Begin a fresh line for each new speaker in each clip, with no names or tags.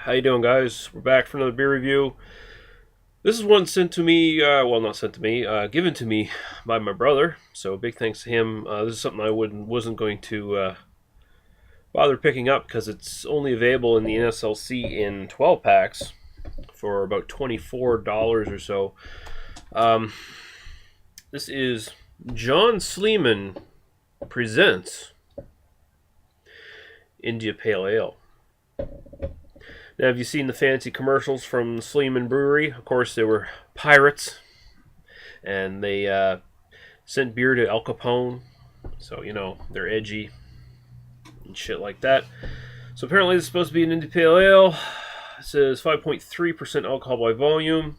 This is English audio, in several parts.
How you doing, guys? We're back for another beer review. This is one sent to me, well, not sent to me, given to me by my brother. So big thanks to him. This is something I wasn't going to bother picking up because it's only available in the NSLC in 12 packs for about $24 or so. This is John Sleeman presents India Pale Ale. Now, have you seen the fancy commercials from Sleeman Brewery? Of course, they were pirates, and they sent beer to Al Capone, so, they're edgy and shit like that. So apparently this is supposed to be an India Pale Ale. It says 5.3% alcohol by volume.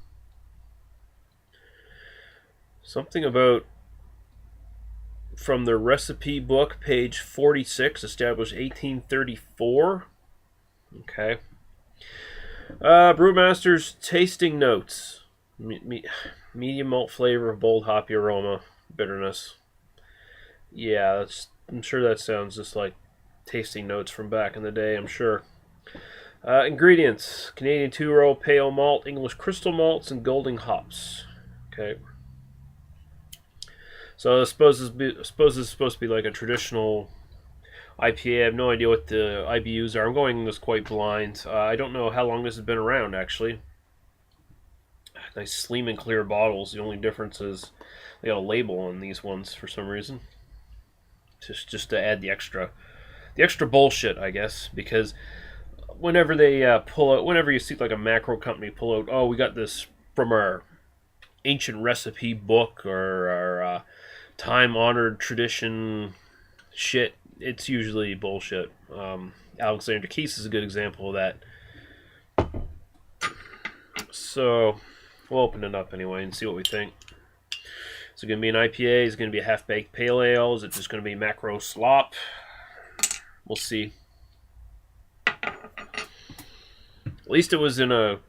Something about, from their recipe book, page 46, established 1834. Okay. Brewmaster's tasting notes. Medium malt flavor, bold hoppy aroma, bitterness. Yeah, I'm sure that sounds just like tasting notes from back in the day, I'm sure. Ingredients: Canadian 2-row pale malt, English crystal malts, and Golding hops. Okay. So I suppose this is supposed to be like a traditional IPA. I have no idea what the IBUs are. I'm going this quite blind. I don't know how long this has been around, actually. Nice Sleeman clear bottles. The only difference is they got a label on these ones for some reason. Just to add the extra bullshit, I guess. Because whenever they whenever you see like a macro company pull out, oh, we got this from our ancient recipe book or our time-honored tradition shit, it's usually bullshit. Alexander Keith's is a good example of that. So we'll open it up anyway and see what we think. Is it going to be an IPA? Is it going to be a half-baked pale ale? Is it just going to be macro slop? We'll see. At least it was in a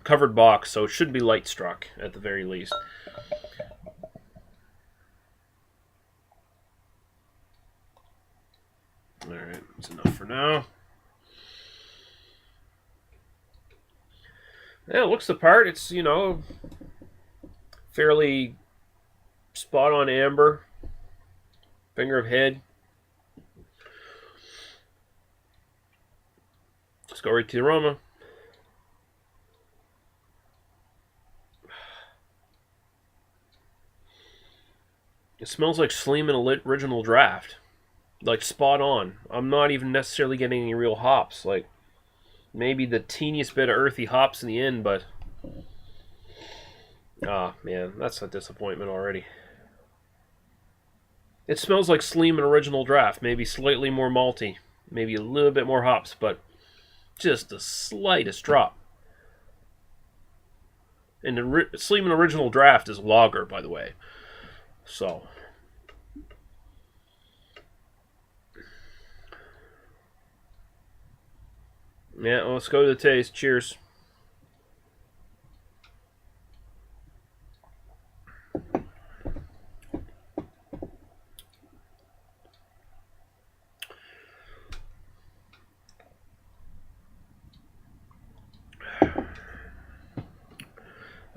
covered box, so it should be light struck at the very least. Alright, that's enough for now. Yeah, it looks the part. It's, fairly spot on amber. Finger of head. Let's go right to the aroma. It smells like Sleeman original draft. Like spot on. I'm not even necessarily getting any real hops. Like maybe the teeniest bit of earthy hops in the end, but man, that's a disappointment already. It smells like Sleeman original draft, maybe slightly more malty, maybe a little bit more hops, but just the slightest drop. And the Sleeman original draft is lager, by the way. So yeah, well, let's go to the taste. Cheers.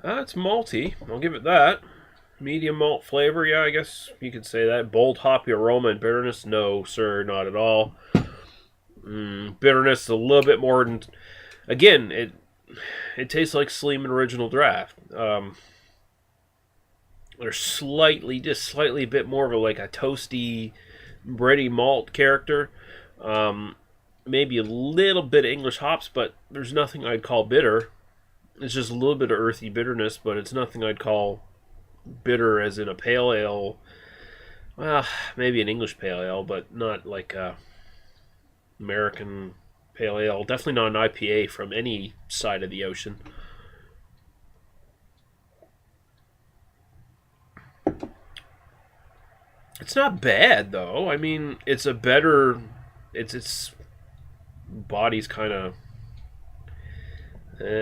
It's malty. I'll give it that. Medium malt flavor, yeah, I guess you could say that. Bold hoppy aroma and bitterness, no, sir, not at all. Bitterness a little bit more than. Again, it tastes like Sleeman original draft. There's just slightly a bit more of a toasty, bready malt character. Maybe a little bit of English hops, but there's nothing I'd call bitter. It's just a little bit of earthy bitterness, but it's nothing I'd call bitter as in a pale ale. Well, maybe an English pale ale, but not like a American pale ale. Definitely not an IPA from any side of the ocean. It's not bad though. I mean, it's a better. Its body's kind of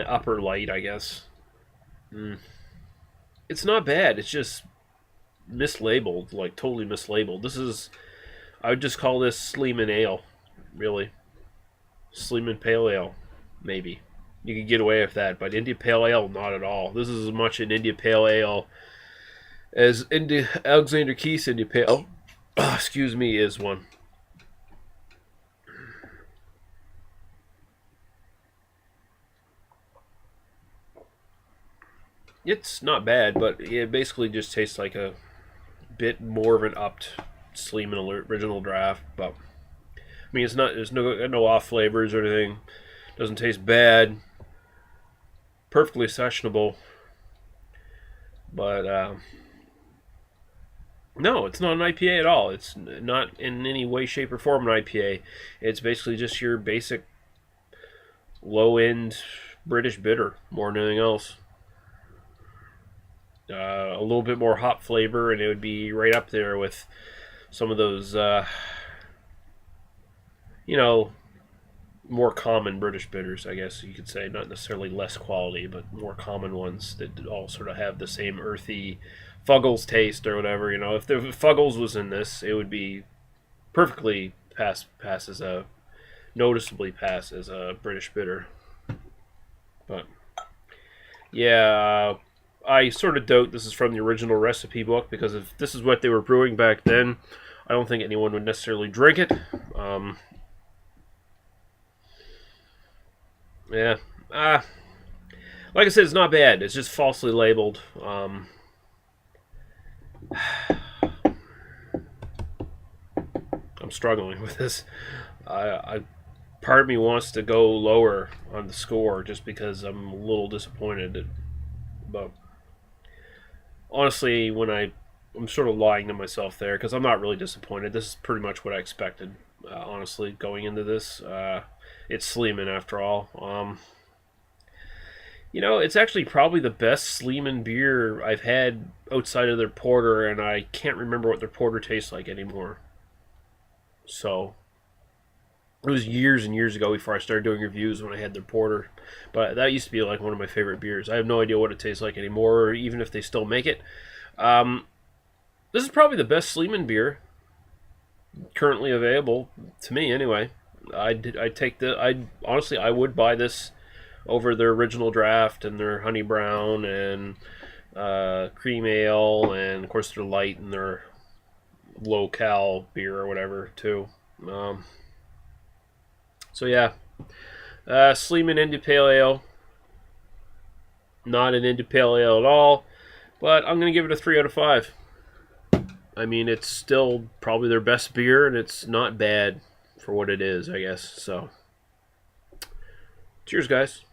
upper light, I guess. It's not bad. It's just mislabeled, like totally mislabeled. I would just call this Sleeman Ale, really. Sleeman Pale Ale. maybe. You could get away with that, but India Pale Ale, not at all. This is as much an India Pale Ale as Alexander Keith's India Pale, excuse me, is one. It's not bad, but it basically just tastes like a bit more of an upped Sleeman original draft. But I mean, it's not. There's no off flavors or anything. Doesn't taste bad. Perfectly sessionable. But no, it's not an IPA at all. It's not in any way, shape, or form an IPA. It's basically just your basic low end British bitter more than anything else. A little bit more hop flavor, and it would be right up there with some of those, you know, more common British bitters, I guess you could say. Not necessarily less quality, but more common ones that all sort of have the same earthy Fuggles taste or whatever. You know, if the Fuggles was in this, it would be perfectly pass as a noticeably pass as a British bitter. But yeah, I sort of doubt this is from the original recipe book, because if this is what they were brewing back then, I don't think anyone would necessarily drink it. Yeah. Like I said, it's not bad. It's just falsely labeled. I'm struggling with this. Part of me wants to go lower on the score just because I'm a little disappointed. But honestly, I'm sort of lying to myself there, because I'm not really disappointed. This is pretty much what I expected. Honestly, going into this, it's Sleeman after all. You know, it's actually probably the best Sleeman beer I've had outside of their porter, and I can't remember what their porter tastes like anymore. So it was years and years ago before I started doing reviews when I had their porter. But that used to be like one of my favorite beers. I have no idea what it tastes like anymore, or even if they still make it. This is probably the best Sleeman beer currently available to me, anyway. I honestly, I would buy this over their original draft and their honey brown and cream ale, and of course their light and their low cal beer or whatever too. So yeah, Sleeman India Pale Ale, not an India Pale Ale at all, but I'm gonna give it a 3 out of 5. I mean, it's still probably their best beer, and it's not bad for what it is, I guess. So, cheers, guys.